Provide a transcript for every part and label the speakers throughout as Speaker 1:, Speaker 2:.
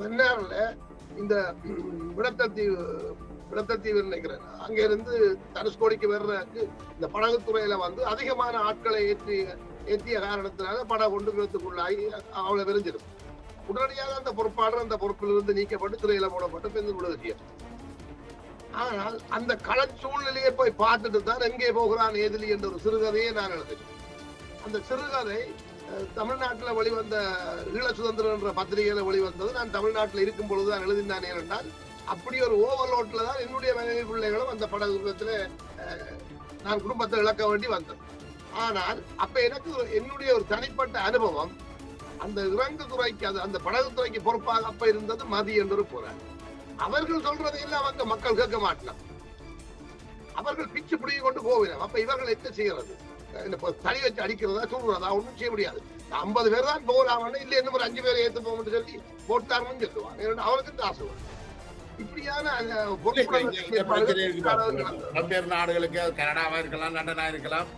Speaker 1: மன்னார்ல இந்த விடத்தத்தீவு விடத்தத்தீவு நினைக்கிறேன் அங்க இருந்து தனுஷ்கோடிக்கு வர்றதுக்கு இந்த படகுத்துறையில வந்து அதிகமான ஆட்களை ஏற்றிய காரணத்தினால படம் கொண்டு விதத்துக்குள்ளாகி அவளை விரிஞ்சிடும். உடனடியாக அந்த பொறுப்பாளர் அந்த பொறுப்பிலிருந்து நீக்கப்பட்டு திரையில போடப்பட்டு பெண் விடுதலை. ஆனால் அந்த கள சூழ்நிலையை போய் பார்த்துட்டு தான் எங்கே போகிறான் ஏதிலி என்ற ஒரு சிறுகதையை நான் எழுதினேன். அந்த சிறுகதை தமிழ்நாட்டில் வெளிவந்த ஈழ சுதந்திரம் என்ற பத்திரிகையில வெளிவந்தது. நான் தமிழ்நாட்டில் இருக்கும் பொழுதுதான் எழுதினான். ஏனென்றால் அப்படி ஒரு ஓவர்லோட்ல தான் என்னுடைய மனைவி பிள்ளைகளும் அந்த படகுல நான் குடும்பத்தை இழக்க வேண்டி வந்தேன். ஆனால் அப்ப எனக்கு என்னுடைய ஒரு தனிப்பட்ட அனுபவம், அந்த இறங்கு துறைக்கு அந்த படகுத்துறைக்கு பொறுப்பாக அப்ப இருந்தது மதி என்று போறார். அவர்கள் சொல்றதையெல்லாம் வந்து மக்கள் கேட்க மாட்டார். அவர்கள் பிச்சு பிடிங்கி கொண்டு போவினோம். அப்ப இவர்கள் என்ன செய்யறது? தனி வச்சு அடிக்கிறதா சொல்றதா ஒன்றும் செய்ய முடியாது. 50 பேர் தான் போகலாம், இல்ல இன்னும் ஒரு 5 பேரை ஏத்து போகணும்னு சொல்லி போட்டாருன்னு சொல்லுவாங்க. அவருக்கு ஆசை வரும். இப்படியான
Speaker 2: பல்வேறு நாடுகளுக்கு கனடாவா இருக்கலாம், லண்டனா இருக்கலாம்,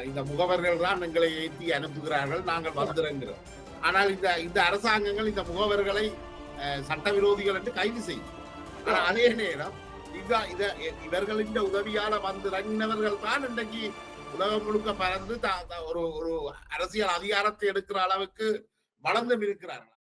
Speaker 2: இந்த முகவர்கள் தான் எங்களை ஏற்றி அனுப்புகிறார்கள், நாங்கள் வந்துருங்கிறோம். ஆனால் இந்த அரசாங்கங்கள் இந்த முகவர்களை சட்டவிரோதிகள் என்று கைது செய்யும். ஆனால் அதே நேரம் இவர்களின் உதவியால வந்து இறங்கினவர்கள் தான் இன்றைக்கு உலகம் முழுக்க பறந்து ஒரு அரசியல் அதிகாரத்தை எடுக்கிற அளவுக்கு வளர்ந்து இருக்கிறார்கள்.